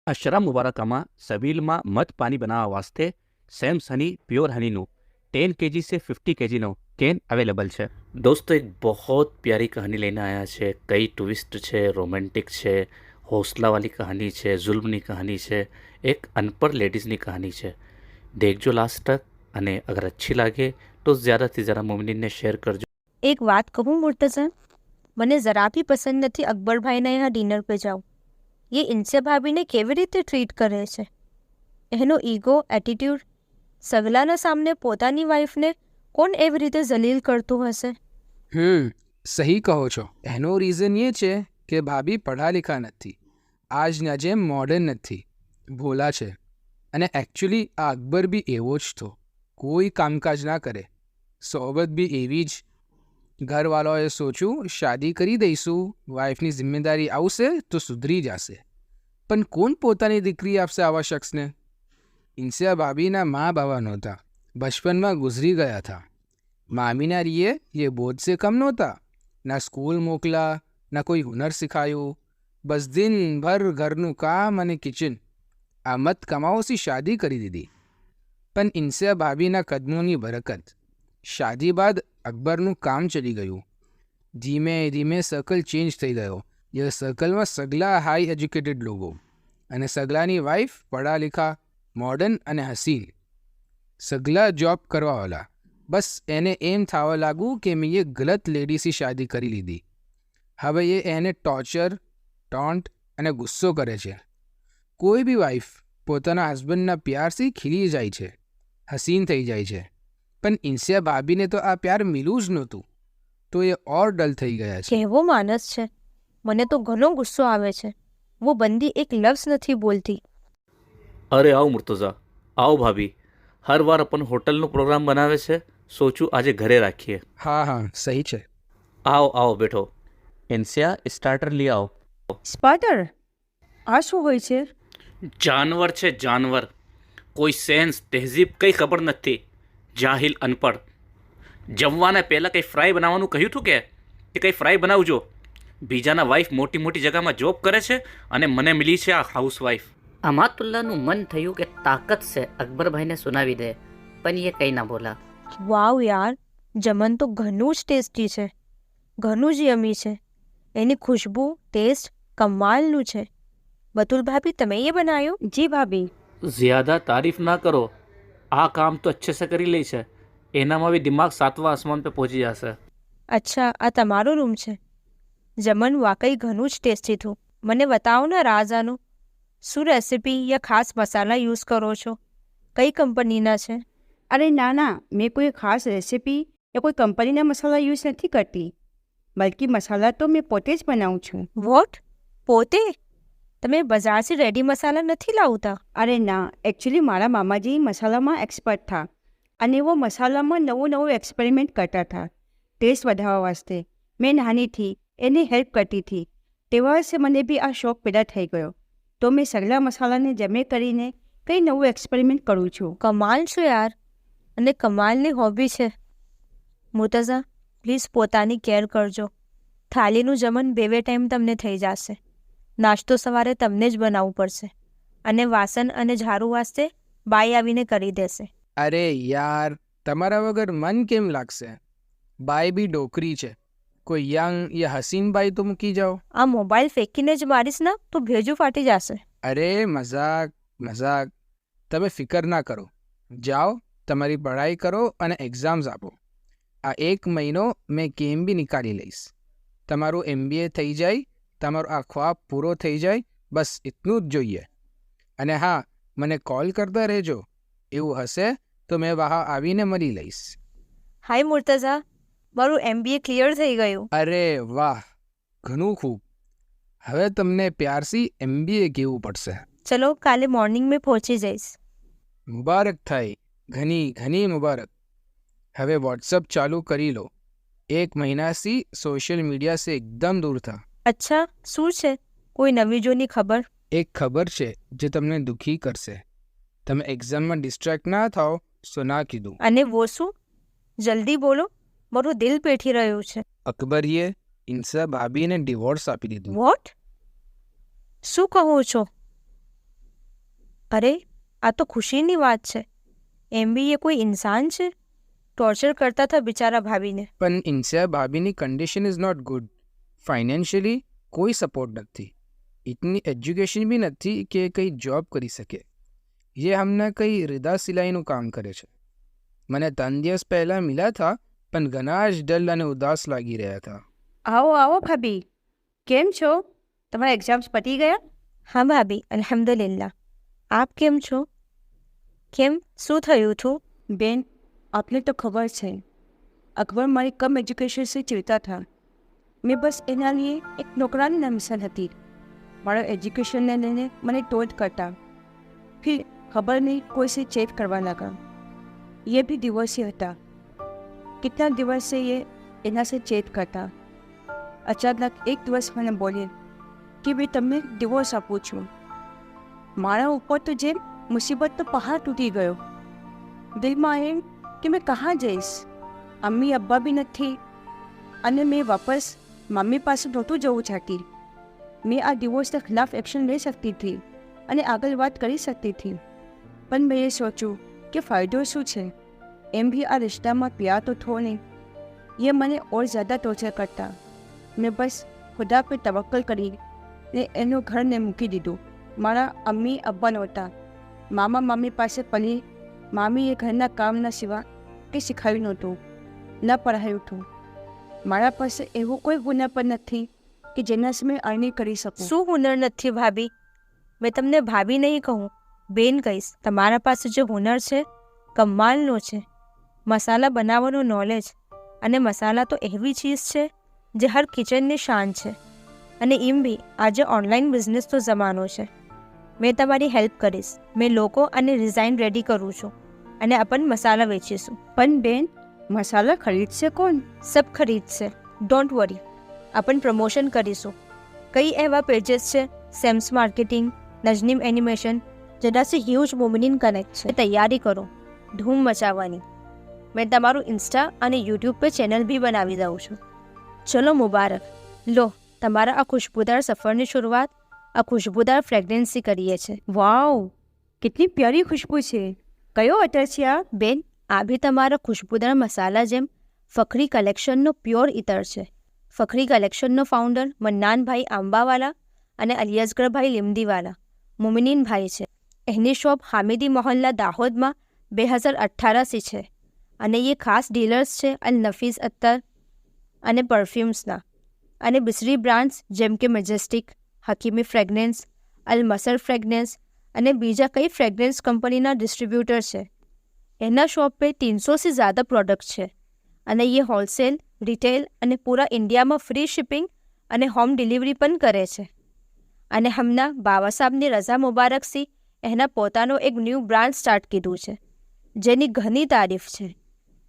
અશરા મુબારકામાં સબીલમાં મધ પાણી બનાવવા વાસ્તે સેમ્સ હની પ્યોર હनीનું 10 kg से 50 kgનો કેન અવેલેબલ છે। દોસ્તો એક बहुत प्यारी कहानी લઈને આવ્યા છે। કઈ ટ્વિસ્ટ છે, રોમેન્ટિક છે, હौसलावाली કહાની છે, जुल्मની કહાની છે, એક અનપढ़ લેડીઝની કહાની છે। देखજો लास्ट तक અને अगर अच्छी लागे तो ज़्यादा से ज़्यादा मोमिनीन ने शेयर करજો। एक बात कहूँ मुर्तज़ा, મને જરા भी પસંદ નથી અકબરભાઈના यहाँ ડિનર पे જાઉં। ये इनसे ભાભીને કેવી રીતે ટ્રીટ કરે છે, એનો ઈગો, એટીટ્યુડ, સગલાના સામને પોતાની વાઈફને કોણ એવી રીતે જલીલ કરતું હશે? સહી કહો છો। એનો રીઝન એ છે કે ભાભી પઢા લિખા નથી, આજના જેમ મોડર્ન નથી, ભોલા છે। અને એકચ્યુઅલી આ અકબર બી એવો જ તો, કોઈ કામકાજ ના કરે, સોબત બી એવી જ। ઘરવાળાઓએ સોચ્યું શાદી કરી દઈશું, વાઈફની જિમ્મેદારી આવશે તો સુધરી જશે, પણ કોણ પોતાની દીકરી આપશે આવા શખ્સને? ઇન્સિયા ભાભીના મા બાવા નહોતા, બચપનમાં ગુજરી ગયા હતા। મામીના लिए ये बोझ से कम नहोता, ना स्कूल मोकला, ना कोई हुनर सिखाયું, બસ દિન ભર ઘરનું કામ અને કિચન। આ મત કમાઓથી શાદી કરી દીધી। પણ ઇન્સિયા ભાભીના કદમોની બરકત, શાદી બાદ અકબરનું કામ ચડી ગયું। ધીમે ધીમે સર્કલ ચેન્જ થઈ ગયો। એ સર્કલમાં સગલા હાઈ એજ્યુકેટેડ લોકો અને સગલાની વાઈફ પઢા લિખા, મોડર્ન અને હસીન। સગલા જોબ કરવાવાળા। બસ એને એમ થવા લાગ્યું કે મેં એ ગલત લેડીથી શાદી કરી લીધી। હવે એ એને ટોર્ચર, ટોન્ટ અને ગુસ્સો કરે છે। કોઈ બી વાઈફ પોતાના હસબન્ડના પ્યારથી ખીલી જાય છે, હસીન થઈ જાય છે, પણ ઇન્સિયા ભાભીને તો આ પ્યાર મિલું જ નહોતું, તો એ ઓર ડલ થઈ ગયા છે। કેવો માણસ છે, મને તો ઘણો ગુસ્સો આવે છે। वो बंदी एक लफ्ज़ નથી બોલતી। અરે આવો મુર્તઝા, આવો ભાભી। હર વાર अपन હોટલનો પ્રોગ્રામ બનાવે છે, સોચું આજે ઘરે રાખીએ। હા સહી છે। આવો આવો બેઠો। ઇન્સિયા સ્ટાર્ટર લઈ આવો। સ્પાર્ટર? આ શું હોય છે? જાનવર છે જાનવર, કોઈ સેન્સ તહેજીબ કંઈ ખબર નથી, જાહિલ અનપઢ। જમવાને પહેલાં કંઈ ફ્રાય બનાવવાનું કહ્યું હતું કે કંઈ ફ્રાય બનાવજો? બીજાના વાઈફ મોટી મોટી જગામાં જોબ કરે છે અને મને મિલી છે આ હાઉસવાઈફ। અમાતુલ્લાનું મન થયું કે તાકત છે અકબરભાઈને સુનાવી દે, પણ એ કંઈ ના બોલા। વાવ યાર, જમન તો ઘણું જ ટેસ્ટી છે, ઘણું જ યમી છે। એની ખુશ્બુ, ટેસ્ટ કમાલનું છે। બતુલ ભાભી, તમે એ બનાવ્યું? જી ભાભી। ज़्यादा तारीफ ना करो, આ કામ તો अच्छे से કરી લે છે, એનામાં બી દિમાગ 7વાં આસમાન पे પહોંચી જશે। અચ્છા, આ તમારો રૂમ છે? જમન વાકઈ ઘણું જ ટેસ્ટી થયું। મને બતાવો ને રાજાનું, શું રેસિપી યા ખાસ મસાલા યુઝ કરો છો? કઈ કંપનીના છે? અરે ના ના, મેં કોઈ ખાસ રેસિપી યા કોઈ કંપનીના મસાલા યુઝ નથી કરતી, બલ્કि મસાલા તો મેં પોતે જ બનાવું છું। વોટ? પોતે? તમે બજારથી રેડી મસાલા નથી લાવતા? અરે ના, એકચ્યુઅલી મારા મામાજી મસાલામાં એક્સપર્ટ થા અને वो મસાલામાં નવું નવું એક્સપેરિમેન્ટ કરતા થા ટેસ્ટ વધારવા વાસ્તે। મેં નાનીથી એને હેલ્પ કરતી હતી, તેવા વર્ષે મને બી આ શોખ પેદા થઈ ગયો, તો મેં સગલા મસાલાને જમે કરીને કંઈ નવું એક્સપેરિમેન્ટ કરું છું। કમાલ છો યાર, અને કમાલની હોબી છે। મુર્તઝા, પ્લીઝ પોતાની કેર કરજો। થાળીનું જમન બે ટાઈમ તમને થઈ જશે। નાસ્તો સવારે તમને જ બનાવવું પડશે, અને વાસણ અને ઝાડુ વાસ્તે બાઈ આવીને કરી દેશે। અરે યાર, તમારા વગર મન કેમ લાગશે? બાઈ બી ડોકરી છે, કોઈ યંગ યા હસીન બાઈ તો મૂકી જાઓ। આ મોબાઈલ ફેંકીને જ મારીશ ના તો ભેજું ફાટી જશે। અરે મજાક મજાક, તમે ફિકર ના કરો, જાઓ તમારી પઢાઈ કરો અને એક્ઝામ્સ આપો। આ 1 મહિનો મેં કેમ બી નીકાળી લઈશ, તમારું MBA થઈ જાય, તમારો આ ખ્વાબ પૂરો થઈ જાય, બસ એટલું જ જોઈએ। અને હા, મને કોલ કરતા રહેજો, એવું હશે તો મેં વહાં આવીને મળી લઈશ। હાય મુર્તઝા, મારું MBA ક્લિયર થઈ ગયું। અરે વાહ, ઘણું ખૂબ। હવે તમને પ્યારથી MBA કહેવું પડશે। ચલો, કાલે મોર્નિંગ મેં પહોંચી જઈશ। મુબારક થાય, ઘણી ઘણી મુબારક। હવે વોટ્સઅપ ચાલુ કરી લો, 1 મહિનાથી સોશિયલ મીડિયા से એકદમ દૂર થા। અચ્છા, શું છે? કોઈ નવી જૂની ખબર? એક ખબર છે જે તમને દુઃખી કરશે, તમે એક્ઝામમાં ડિસ્ટ્રેક્ટ ના થાઓ, સો ના કીધું। અને વો શું? જલ્દી બોલો, મારું દિલ પેઠી રહ્યું છે। અકબરીએ ઇન્સિયા ભાભીને ડિવોર્સ આપી દીધું। વોટ? શું કહો છો? અરે આ તો ખુશીની વાત છે. એમ બી એ કોઈ ઇન્સાન છે? ટોર્ચર કરતા હતા બિચારા ભાભીને. પણ ઇન્સિયા ભાભીની condition is not good. Financially કોઈ સપોર્ટ નથી. ઇતની એજ્યુકેશન બી નથી કે કંઈ જોબ કરી શકે. એ હમણાં કંઈ રીદા સિલાઈનું કામ કરે છે. મને 3 દિવસ પહેલાં મળ્યા હતા, પણ ઘણા જ ડલ અને ઉદાસ લાગી રહ્યા હતા. આવો આવો ભાભી, કેમ છો? તમારા એક્ઝામ્સ પતી ગયા? હા ભાભી, અલ્હમ્દુલિલ્લાહ. આપ કેમ છો? કેમ, શું થયું હતું? બેન, આપને તો ખબર છે અકબર મારી કમ એજ્યુકેશન से चिढ़ता था. मैं बस એના लिए એક નોકરાની ના મિસાલ હતી. મારા એજ્યુકેશનને લઈને મને ટોન્ટ કરતા. फिर खबर नहीं कोई से चेक करवा लगा. ये भी दिवसी હતા. कितना दिवस से ये એના से चेक करता. अचानक एक દિવસ મને બોલે કે ભાઈ તમને ડિવોર્સ આપું છું. મારા ઉપર તો જેમ મુસીબતનો પહાડ તૂટી ગયો. દિલમાં એમ કે મેં કहाँ જઈશ? અમ્મી અબ્બા બી નથી અને મેં વાપસ મમ્મી પાસે નહોતું જવું ચાહતી. મેં આ ડિવોર્સના ખિલાફ એક્શન લઈ શકતી હતી અને આગળ વાત કરી શકતી હતી. પણ મેં એ સોચ્યું કે ફાયદો શું છે? એમ भी આ રિશ્તામાં પ્યાર તો થો નહીં. ये મને और ज़्यादा टॉर्चर करता. મેં બસ ખુદા પર તવક્કલ કરીને એનું ઘરને મૂકી દીધું. મારા અમ્મી અબ્બા નહોતા. મામા મામી પાસે પલી. મામીએ ઘરના કામના સિવા કંઈ શીખવ્યું નહોતું, ન પઢાયું હતું. મારા પાસે એવું કોઈ હુનર પણ નથી કે જેનાથી મેં અર્નિંગ કરી શકું. શું હુનર નથી ભાભી? મેં તમને ભાભી નહીં કહું, બેન કહીશ. તમારા પાસે જે હુનર છે કમાલનો છે. મસાલા બનાવવાનું નોલેજ. અને મસાલા તો એવી ચીઝ છે જે હર કિચનની શાન છે. અને એમ બી આજે ઓનલાઈન બિઝનેસનો જમાનો છે. મેં તમારી હેલ્પ કરીશ. મેં લોકો અને ડિઝાઇન રેડી કરું છું અને આપણ મસાલા વેચીશું. પણ બેન, મસાલા ખરીદશે કોણ? સબ ખરીદશે, ડોન્ટ વરી. આપણ પ્રમોશન કરીશું. કઈ એવા પેजेस છે, સેમ્સ માર્કેટિંગ, નજનીમ એનિમેશન, જેનાથી હ્યુજ મોમિનિન કનેક્ટ છે. તૈયારી કરો ધૂમ મચાવવાની. મેં તમારું ઇન્સ્ટા અને યુટ્યુબ પર ચેનલ બી બનાવી દઉં છું. ચલો મુબારક. લો, તમારા આ ખુશબુદાર સફરની શરૂઆત આ ખુશબુદાર ફ્રેગ્રન્સથી કરીએ છીએ. વાવ, કેટલી પ્યારી ખુશ્બુ છે. કયો અટર છે આ? બેન, આ બી તમારા ખુશબુદાર મસાલા જેમ ફખરી કલેક્શનનો પ્યોર ઇતર છે. ફખરી કલેક્શનનો ફાઉન્ડર મન્નાનભાઈ આંબાવાલા અને અલિયસગરભાઈ લીમદીવાલા મુમિનીનભાઈ છે. એની શોપ હામિદી મોહલ્લા દાહોદમાં 2018 છે અને એ ખાસ ડીલર્સ છે અલ નફીસ અત્તર અને પરફ્યુમ્સના અને બિસરી બ્રાન્ડ્સ જેમ કે મેજેસ્ટિક, હકીમી ફ્રેગ્રન્સ, અલ મસર ફ્રેગ્રન્સ અને બીજા કઈ ફ્રેગ્રન્સ કંપનીના ડિસ્ટ્રીબ્યુટર છે. એના શોપ पे 300 से ज़्यादा प्रोडक्ट्स છે અને એ હોલસેલ, રિટેલ અને પૂરા ઇન્ડિયામાં ફ્રી શિપિંગ અને હોમ ડિલિવરી પણ કરે છે. અને હમણાં બાવા સાહેબની રઝા મુબારકથી એના પોતાનો એક ન્યૂ બ્રાન્ડ સ્ટાર્ટ કીધું છે જેની ઘણી તારીફ છે.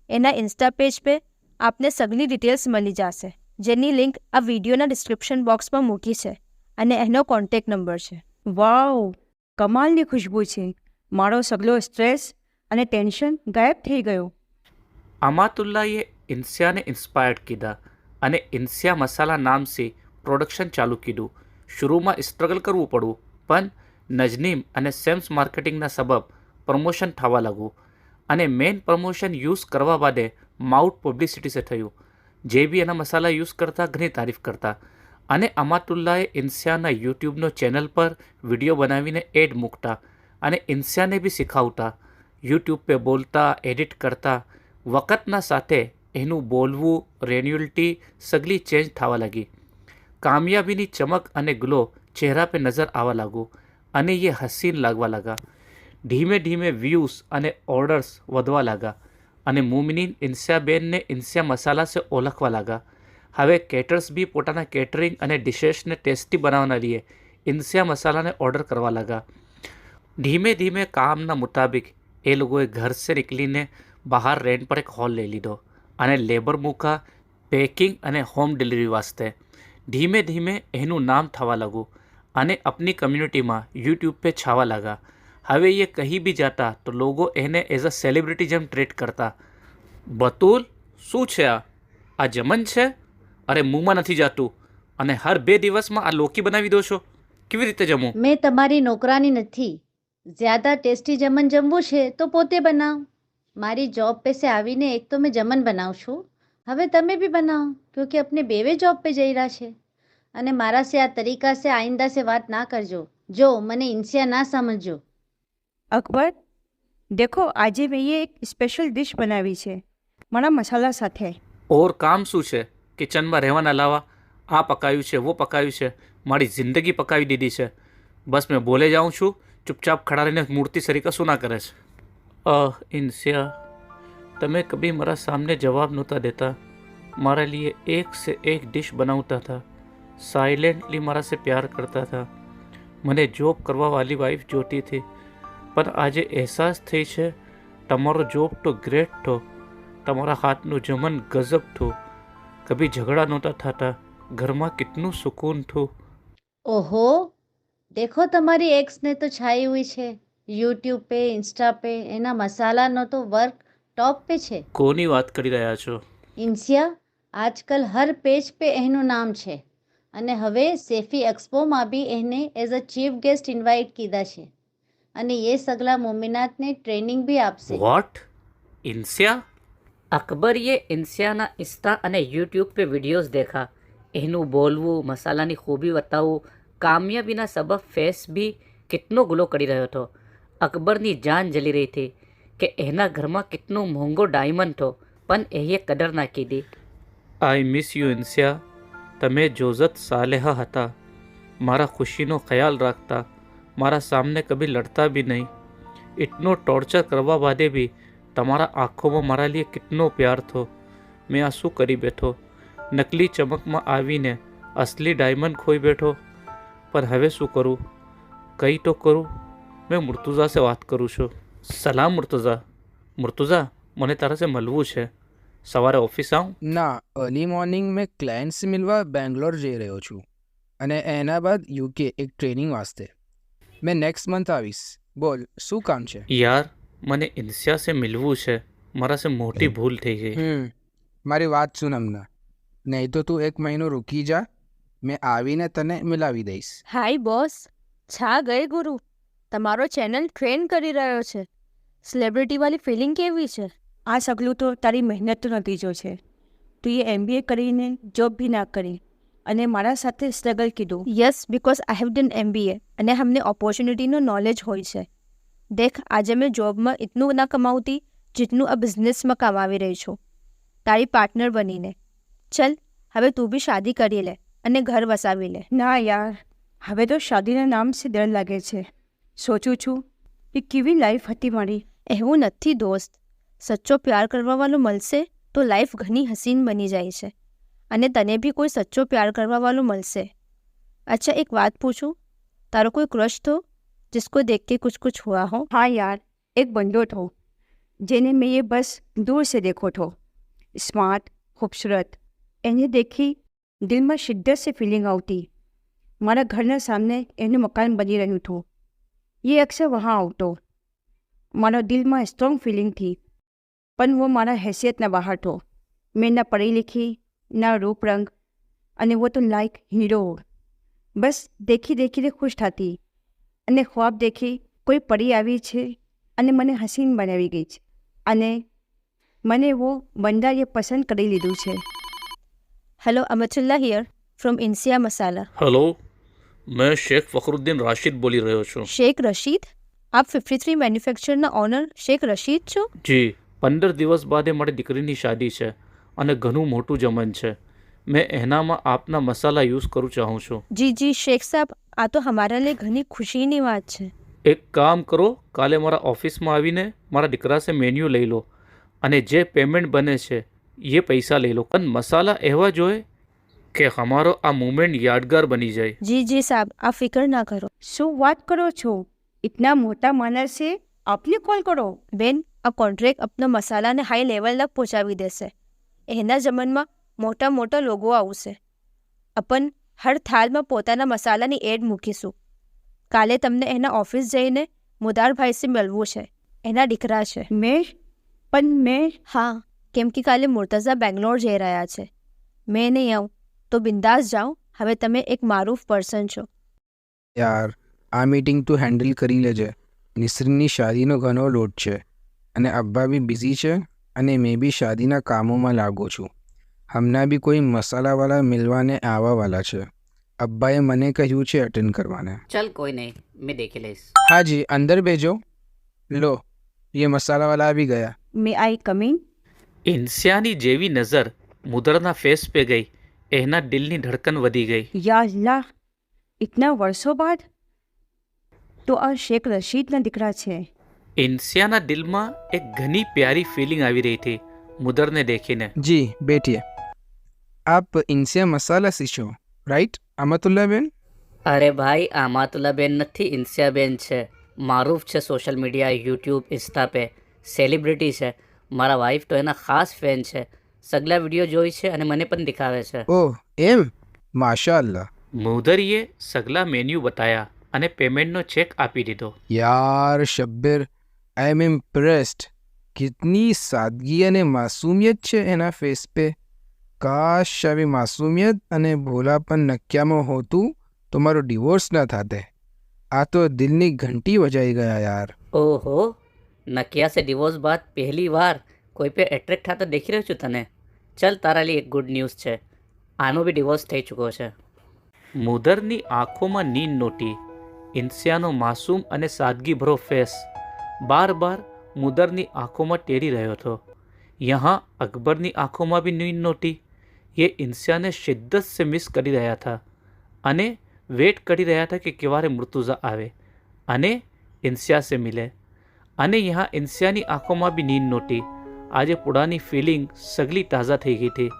એના ઇન્સ્ટા પેજ पे આપને સગલી ડિટેલ્સ મળી જશે, જેની લિંક આ વિડીયોના ડિસ્ક્રિપ્શન બોક્સમાં મૂકી છે અને એનો કોન્ટેક્ટ નંબર છે. વાવ, કમાલની ખુશ્બુ છે. મારો સગલો સ્ટ્રેસ અને ટેન્શન ગાયબ થઈ ગયો. अमातुल्लाह इंसिया ने इंस्पायर्ड किया અને ઇન્સિયા મસાલા નામથી પ્રોડક્શન ચાલુ કીધું. શરૂમાં સ્ટ્રગલ કરવું પડ્યું, પણ નજનીમ અને સેમ્સ માર્કેટિંગના સબબ પ્રમોશન થવા લાગ્યું અને મેઇન પ્રમોશન યુઝ કરવા બાદે માઉથ પબ્લિસિટી સે થયું. જે બી એના મસાલા યુઝ કરતા ઘણી તારીફ કરતા અને અમાતુલ્લાએ ઇન્સિયાના યુટ્યુબનો ચેનલ પર વિડીયો બનાવીને એડ મૂકતા અને ઇન્સિયાને બી શીખવતા. યુટ્યુબ पे બોલતા, એડિટ કરતા. વખતના સાથે એનું બોલવું, રેન્યુલિટી સગલી ચેન્જ થવા લાગી. કામયાબીની ચમક અને ગ્લો ચહેરા पे નજર આવવા લાગુ અને એ હસીન લાગવા લાગા. ધીમે ધીમે વ્યૂઝ અને ઓર્ડર્સ વધવા લાગા અને મુમિનીન ઇન્સિયાબેનને ઇન્સિયા મસાલા સે ઓળખવા લાગા. હવે કેટર્સ બી પોતાના કેટરિંગ અને ડિશેસને ટેસ્ટી બનાવવાના लिए ઇન્સિયા મસાલાને ઓર્ડર કરવા લાગા. ધીમે ધીમે કામના મુતાબિક એ લોકોએ ઘર સે નીકળીને બહાર રેન્ટ પર એક હોલ લઈ લીધો અને લેબર મૂકા પેકિંગ અને હોમ ડિલિવરી વાસ્તે. ધીમે ધીમે એનું નામ થવા લાગ્યું અને આપની કમ્યુનિટીમાં યુટ્યુબ पे છાવા લાગા. હવે એ કહી બી જાતા તો લોકો એને એઝ અ સેલિબ્રિટી જેમ ટ્રીટ કરતા. બતુલ, શું છે આ જમન છે? અરે મુંહમાં નથી જાતું અને હર 2 દિવસમાં આ લોકી બનાવી દો છો. કેવી રીતે જમું? મેં તમારી નોકરાની નથી. જ્યાદા ટેસ્ટી જમન જમવું છે તો પોતે બનાવ. મારી જોબ पे से આવીને એક તો મેં જમન બનાવું છું, હવે તમે બી બનાવો ક્યોંકि अपने બેવે જોબ पे જઈ રહ્યા છે. અને મારા સે આ તરીકા સે આઈંદા સે વાત ના કરજો. જો મને ઇન્સિયા ના સમજજો. અકબર, દેખો આજે મેં એક સ્પેશિયલ ડિશ બનાવી છે મારા મસાલા સાથે. ઓર કામ શું છે? કિચનમાં રહેવાના અલાવા આ પકાવ્યું છે, વો પકાવ્યું છે, મારી જિંદગી પકાવી દીધી છે. બસ મેં બોલે જાઉં છું, ચૂપચાપ ખડા રહીને મૂર્તિ સરીકા શું ના કરે છે? ઇન્સિયા, તમે કભી મારા સામને જવાબ નહોતા દેતા. મારા લીએ એક સે એક ડિશ બનાવતા હતા, સાइलेंटली મારા સે પ્યાર કરતા હતા. મને જોબ કરવા વાલી વાઈફ જોતી હતી. પણ આજે અહેસાસ થઈ છે તમારો જોબ તો ગ્રેટ થો, તમારા હાથનું જમન ગજબ થો. કભી ઝઘડા નહોતા થતા, ઘરમાં કેટલું સુકૂન થયું. ઓહો, દેખો તમારી એક્સને તો છાઈ હુઈ છે યુટ્યુબ पे, ઇન્સ્ટા पे. એના મસાલાનો તો વર્ક ટોપ पे છે. કોની વાત કરી રહ્યા છો? ઇન્સિયા, આજકાલ હર પેજ पे એનું નામ છે અને હવે સેફી એક્સપોમાં બી એને as a chief guest invite કીધા છે અને એ સગલા મોમિનાતને ટ્રેનિંગ બી આપશે. વોટ? ઇન્સિયા? અકબર ये इंस्याना इंस्टा અને યુટ્યુબ पे વિડીયોઝ દેખા. એનું બોલવું, મસાલાની ખૂબી બતાવવું, કામયાબીના સબબ ફેસ બી કેટલો ગ્લો કરી રહ્યો હતો. અકબરની જાન જલી રહી હતી કે એના ઘરમાં કેટલો મોંઘો ડાયમંડ હતો, પણ એ કદર ના કીધી. I miss you Insiya. તમે જોઝત સાલેહા હતા, મારા ખુશીનો ખ્યાલ રાખતા, મારા સામને કભી લડતા બી નહીં. ઇતનો ટોર્ચર કરવા બાદે બી તમારા આંખોમાં મારા લીએ કેટલો પ્યાર થો. મેં આ શું કરી બેઠો? નકલી ચમકમાં આવીને અસલી ડાયમંડ ખોઈ બેઠો. પણ હવે શું કરું? કંઈ તો કરું. મેં મુર્તુઝા સે વાત કરું છું. સલામ મુર્તુઝા. મુર્તુઝા, મને તારા સે મળવું છે. સવારે ઓફિસ આવું? ના, અર્લી મોર્નિંગ મેં ક્લાયન્ટ્સ મિલવા બેંગ્લોર જઈ રહ્યો છું અને એના બાદ યુકે એક ટ્રેનિંગ વાસ્તે. મેં નેક્સ્ટ મંથ આવીશ. બોલ, શું કામ છે? યાર, મને ઇન્સિયા સે મિલવું છે. મારા સે મોટી ભૂલ થઈ ગઈ. મારી વાત સુન હમણાં, નહીં તો તું 1 મહિનો રૂકી જા, મેં આવીને તને મિલાવી દઈશ. હાય બોસ, છા ગયે ગુરુ. તમારો ચેનલ ટ્રેન કરી રહ્યો છે. સેલિબ્રિટીવાળી ફિલિંગ કેવી છે? આ સગલું તો તારી મહેનતનો નતીજો છે. તું એ MBA કરીને જોબ બી ના કરી અને મારા સાથે સ્ટ્રગલ કીધું. Yes, because I have done MBA અને અમને ઓપોર્ચ્યુનિટીનો નોલેજ હોય છે. દેખ, આજે મેં જોબમાં એટલું ના કમાવતી જેટલું આ બિઝનેસમાં કમાવી રહી છું, તારી પાર્ટનર બનીને. ચલ, હવે તું બી શાદી કરી લે અને ઘર વસાવી લે. ના યાર, હવે તો શાદીના નામ સે ડર લાગે છે. સોચું છું કે કેવી લાઈફ હતી મારી. એવું નથી દોસ્ત, સચ્ચો પ્યાર કરવાવાળો મળશે તો લાઈફ ઘણી હસીન બની જાય છે અને તને બી કોઈ સચ્ચો પ્યાર કરવાવાળો મળશે. અચ્છા, એક વાત પૂછું, તારો કોઈ ક્રશ તો जिसको देख के कुछ कुछ हुआ हो? हाँ यार, एक बंदो थो જેને મેં ये बस दूर से देखो थो. स्मार्ट, खूबसूरत. એને દેખી દિલમાં શિદ્દત से ફિલિંગ આવતી. મારા ઘરના સામને એનું મકાન બની રહ્યું હતું. એ અક્સર વहाँ આવતો. મારા દિલમાં સ્ટ્રોંગ ફિલિંગ थी, પણ वो મારા हैसियतના બહાર થો. મેં ના પढ़ी लिखी, ના रूप रंग, અને वो तो लाइक हीरो. બસ દેખી દેખીને ખુશ થતી અને ખ્વાબ દેખી કોઈ પરી આવી છે અને મને હસીન બનાવી ગઈ છે અને મને वो બંદાએ પસંદ કરી લીધું છે. Hello, Amatullah here from Insiya masala. Hello, मैं शेख फखरुद्दीन राशिद बोली રહ્યો છું. शेख रशीद? આપ 53 મેન્યુફેક્ચરના ઓનર શેખ રશીદ છો? જી, 15 દિવસ બાદ મારી દીકરીની શાદી છે અને ઘણું મોટું જમન છે. મેં એનામાં આપના મસાલા યુઝ કરું ચાહું છું. જી જી શેખ સાહેબ, આ તો હમારા लिए ઘણી ખુશીની વાત છે. એક કામ કરો, કાલે મારા ઓફિસમાં આવીને મારા દીકરા સે મેન્યુ લઈ લો અને જે પેમેન્ટ બને છે એ પૈસા લઈ લો. પણ મસાલા એવા જોઈએ કે અમારો આ મુમેન્ટ યાદગાર બની જાય. જી જી સાહેબ, આ ફિકર ના કરો. શું વાત કરો છો? ઇતના મોટા માણસે આપને કોલ કરો? બેન, આ કોન્ટ્રાક્ટ આપના મસાલાને હાઈ લેવલ તક પહોંચાવી દેશે. એના જમનમાં મોટા મોટા લોગો આવશે. અપન હર થાળમાં પોતાના મસાલાની એડ મૂકીશું. કાલે તમને એના ઓફિસ જઈને મુદારભાઈથી મળવું છે. એના દીકરા છે. મેં હા, કેમ કે કાલે મુર્તઝા બેંગ્લોર જઈ રહ્યા છે. મેં નહીં આવું તો બિંદાસ જાઉં. હવે તમે એક મારૂફ પર્સન છો. યાર, આ મીટિંગ તું હેન્ડલ કરી લેજે. નિસરીનની શાદીનો ઘણો લોડ છે અને અબ્બા બી બિઝી છે અને મેં બી શાદીના કામોમાં લાગો છું. હમણાં બી કોઈ મસાલાવાળા મિલવાને આવવાવાળા છે. અબ્બાએ મને કહ્યું છે અટેન્ડ કરવાને. चल कोई नहीं, मैं देख लेस. હાજી, અંદર બેજો. લો, ये મસાલાવાળા આવી ગયા. મે આઈ કમિંગ? ઇન્સિયાની જેવી નજર મુદરના ફેસ પે ગઈ, એના દિલની ધડકન વધી ગઈ. યા અલ્લાહ, ઇતના વર્ષો બાદ? તો આ શેખ રશીદના દીકરા છે. ઇન્સિયાના દિલમાં એક ઘણી પ્યારી ફિલિંગ આવી રહી હતી મુદરને દેખીને. જી બેઠીએ. આપ ઇન્સિયા મસાલા શીશો, રાઈટ અમતુલ્લા બેન? અરે ભાઈ, આમાતુલ્લાબેન નથી, ઇન્સિયાબેન છે. મારૂફ છે social media, YouTube, Insta pay. Celebrity છે. મારા વાઈફ તો એના ખાસ ફેન છે. સગલા વિડીયો જોઈ છે અને મને પણ દેખાવે છે. ઓહ એમ, માશા અલ્લાહ. મુદરીએ સગલા મેન્યુ બતાયા અને પેમેન્ટનો ચેક આપી દીધો. યાર શબ્બીર, આઈ એમ ઇમ્પ્રેસ્ડ. કિતની સાદગી અને માસૂમિયત છે એના ફેસ પે. કાશ આવી માસૂમિયત અને ભોલાપન નક્યામાં હોતું તો મારો ડિવોર્સ ન થાતે. આ તો દિલની ઘંટી વજાઈ ગયા યાર. ઓહો, નકિયા સે ડિવોર્સ બાદ પહેલી વાર કોઈ પે એટ્રેક્ટ થતા દેખી રહ્યો છું તને. ચલ, તારા लिए એક ગુડ ન્યૂઝ છે. આનો બી ડિવોર્સ થઈ ચૂક્યો છે. મુદરની આંખોમાં નીંદ નહોતી. ઇન્સિયાનો માસૂમ અને સાદગીભરો ફેસ બાર બાર મુદરની આંખોમાં ટેરી રહ્યો હતો. યહાં અકબરની આંખોમાં બી નીંદ નહોતી. ये इंसिया शिद्दत से मिस કરી રહ્યા હતા અને વેટ કરી રહ્યા હતા કે ક્યારે મુર્તુઝા આવે અને ઇન્સિયા સે મિલે. અને यहाँ ઇન્સિયાની આંખોમાં બી નીંદ નહોતી. આજે પુરાની ફિલિંગ સગલી તાજા થઈ ગઈ હતી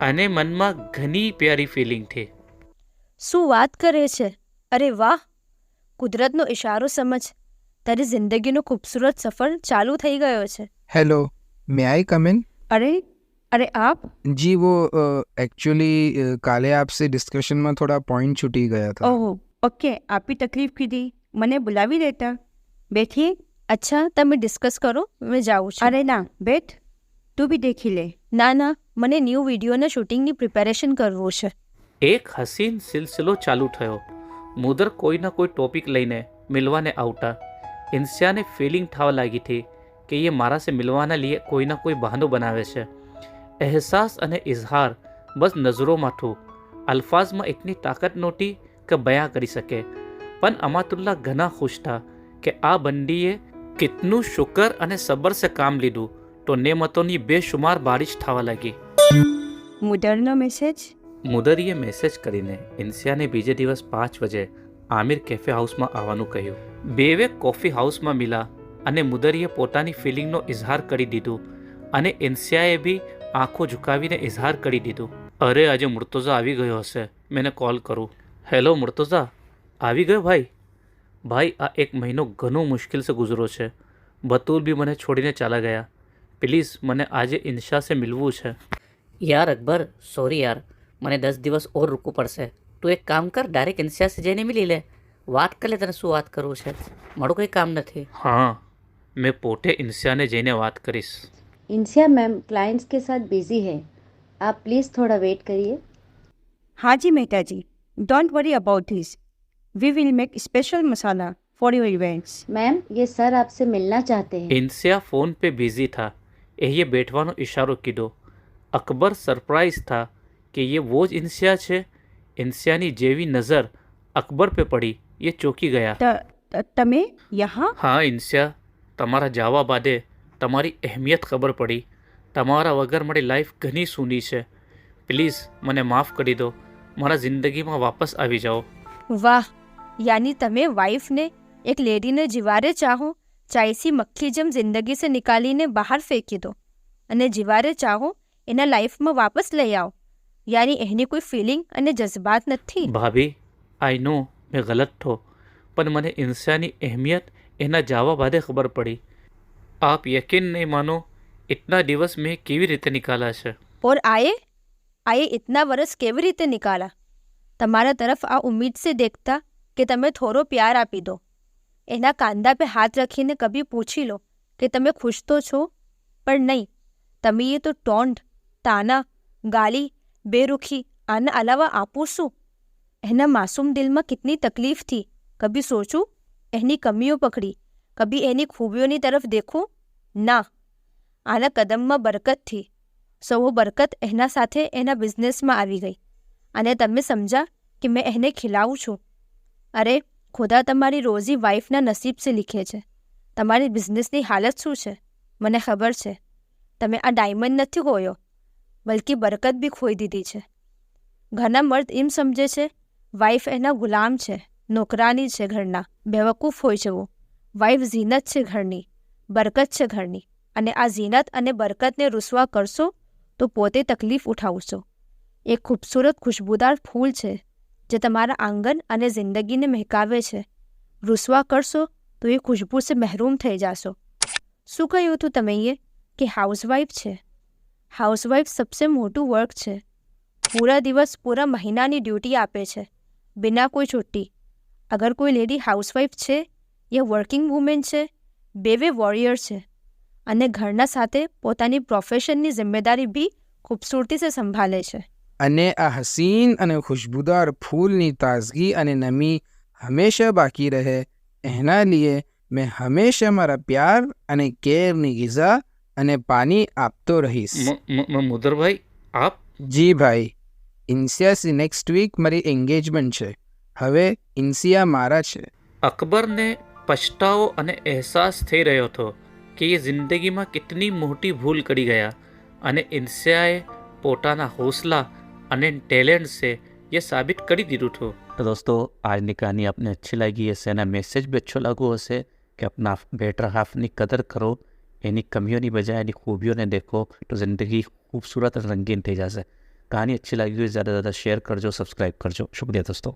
અને મનમાં ઘણી પ્યારી ફિલિંગ થઈ. શું વાત કરે છે? અરે વાહ, કુદરતનો ઇશારો સમજ. તારી જિંદગીનો ખૂબસૂરત સફર ચાલુ થઈ ગયો છે. Hello, may I come in? અરે અરે આપ? जी वो एक्चुअली काले आपसे डिस्कशन में थोड़ा पॉइंट छूटी गया था. ઓહો, ઓકે. આપી તકલીફ કીધી, મને બોલાવી દેતા. બેઠીએ. અચ્છા, તમે ડિસ્કસ કરો, મેં જાઉં છું. અરે ના, બેઠ. તું બી દેખી લે. ના, મને ન્યૂ વિડીયોના શૂટિંગની પ્રિપેરેશન કરવું છે. એક હસીન સિલસિલો ચાલુ થયો. મુદર કોઈના કોઈ ટોપિક લઈને મિલવાને આવતા. ઇન્સિયાને ફિલિંગ થવા લાગી હતી કે ये મારા સે મિલવાના लिए કોઈના કોઈ બહાનો બનાવે છે. અહેસાસ અને ઇઝહાર બસ નજરોમાં થયું. અલ્ફાઝમાં એટલી તાકાત નહોતી કે બયાં કરી શકે. પણ અમાતુલ્લા ઘણા ખુશ થા કે આ બંડીએ કેટલું શુકર અને સબર સે કામ લીધું તો નેમતોની બેશુમાર બારિશ થવા લાગી. મુદરનો મેસેજ? મુદરીએ મેસેજ કરીને ઇન્સિયાને બીજે દિવસ 5 વાગે આમિર કેફે હાઉસમાં આવવાનું કહ્યું. બેવે કોફી હાઉસમાં મિલા અને મુદરીએ પોતાની ફિલિંગનો ઇઝહાર કરી દીધું અને ઇન્સિયાએ બી આંખો ઝુકાવીને ઇઝહાર કરી દીધું. અરે આજે મુર્તુઝા આવી ગયો હશે, મેને કોલ કરું. હેલો મુર્તુઝા, આવી ગયો ભાઈ? ભાઈ આ એક મહિનો ઘણો મુશ્કેલ સે ગુજરો છે. બતુલ બી મને છોડીને ચાલા ગયા. પ્લીઝ મને આજે ઇન્શા સે મિલવું છે. યાર અકબર, સોરી યાર, મને 10 દિવસ ઓર રૂકવું પડશે. તું એક કામ કર, ડાયરેક્ટ ઇન્સિયા સે જઈને મિલી લે. વાત કરી લે, તને શું વાત કરવું છે. મારું કંઈ કામ નથી. હા, મેં પોતે ઇન્સિયાને જઈને વાત કરીશ. इंसिया मैम क्लाइंट्स के साथ बिजी है, आप प्लीज़ थोड़ा वेट करिए. हाँ जी Mehta ji, don't worry about this. We will make special masala for your events. Ma'am ये सर आपसे मिलना चाहते हैं. ઇન્સિયા ફોન पे बिजी था. એ બેઠવાનો ઇશારો કીધો. અકબર સરપ્રાઇઝ था કે ये वो જ ઇન્સિયા છે. ઇન્સિયાની જેવી નજર અકબર पे પડી, એ ચોંકી ગયા. તમે યહાં? હા ઇન્સિયા, તમારા જવા બાદે તમારી અહેમિયત ખબર પડી. તમારા વગર મારી લાઈફ ઘણી સૂની છે. પ્લીઝ મને માફ કરી દો. મારા જિંદગીમાં વાપસ આવી જાઓ. વાહ, યાની તમે વાઈફને, એક લેડીને જીવારે ચાહો, ચાઈસી મક્ખી જેમ જિંદગી સે નિકાલીને બહાર ફેંકી દો અને જીવારે ચાહો એના લાઈફમાં વાપસ લઈ આવો. યાની એની કોઈ ફિલિંગ અને જજ્બાત નથી. ભાભી, આઈ નો મેં ગલત થો, પણ મને ઇન્સાની અહેમિયત એના જવા બાદે ખબર પડી. આપ યકીન નહીં માનો, ઇતના દિવસ મેં કેવી રીતે નિકાલા છે. और आए इतना वरस કેવી રીતે નિકાલા? તમારા તરફ આ ઉમ્મીદ સે દેખતા કે તમે થોડો પ્યાર આપી દો. એના કાંદા પે હાથ રાખીને કભી પૂછી લો કે તમે ખુશ તો છો, પણ નહીં. તમે એ તો ટોન્ટ, તાના, ગાલી, બેરુખી, આના અલાવા આપું શું? એના માસૂમ દિલમાં કેટલી તકલીફ થી કભી સોચું? એની કમીઓ પકડી કભી એની ખૂબીઓની તરફ દેખું? ના. આના કદમમાં બરકત થી. સૌ બરકત એના સાથે એના બિઝનેસમાં આવી ગઈ અને તમે સમજા કે મેં એને ખીલાવું છું. અરે ખુદા તમારી રોજી વાઈફના નસીબ સે લીખે છે. તમારી બિઝનેસની હાલત શું છે મને ખબર છે. તમે આ ડાયમંડ નથી ખોયો, બલકી બરકત બી ખોઈ દીધી છે. ઘણા મર્દ એમ સમજે છે વાઈફ એના ગુલામ છે, નોકરાની છે ઘરના. બેવકૂફ હોય છે वो. વાઈફ ઝીનત છે ઘરની, બરકત છે ઘરની, અને આ ઝીનત અને બરકતને રૂસવા કરશો તો પોતે તકલીફ ઉઠાવશો. એક ખૂબસૂરત ખુશબૂદાર ફૂલ છે જે તમારા આંગણ અને જિંદગીને મહેકાવે છે. રૂસવા કરશો તો એ ખુશ્બુ સે મહેરૂમ થઈ જાશો. શું કહ્યું હતું તમે એ કે હાઉસવાઈફ છે? હાઉસવાઈફ સબસે મોટું વર્ક છે. પૂરા દિવસ પૂરા મહિનાની ડ્યુટી આપે છે બિના કોઈ છુટ્ટી. અગર કોઈ લેડી હાઉસવાઈફ છે યા વર્કિંગ વુમેન છે, બેવે વોરિયર છે અને ઘરના સાથે પોતાની પ્રોફેશનની જિમ્મેદારી બી ખૂબસૂરતી સે સંભાળે છે. અને આ હસીન અને ખુશબૂદાર ફૂલની તાજગી અને નમી હંમેશા બાકી રહે, એના લીએ મેં હંમેશા મારા પ્યાર અને કેરની ગિઝા અને પાણી આપતો રહીશ. મુદરભાઈ આપ? જી ભાઈ, ઇન્સિયાથી નેક્સ્ટ વીક મારી એન્ગેજમેન્ટ છે. હવે ઇન્સિયા મારા છે. અકબરને પછતાવો અને અહેસાસ થઈ રહ્યો હતો કે એ જિંદગીમાં કેટલી મોટી ભૂલ કરી ગયા અને ઇન્સિયાએ પોતાના હોસલા અને ટેલેન્ટ से ये साबित કરી દીધું હતું. तो दोस्तों આજની કહાની આપને अच्छी लगी હશે અને મેસેજ भी अच्छो लागू હશે કે अपना बेटर हाफની કદર કરો, એની કમીઓની બજાય એની ખૂબીઓને દેખો તો જિંદગી खूबसूरत और रंगीन થઈ જશે. कहानी अच्छी लगी हो ज़्यादा से ज़्यादा शेयर करजो, सब्सक्राइब करजो. शुक्रिया दोस्तों.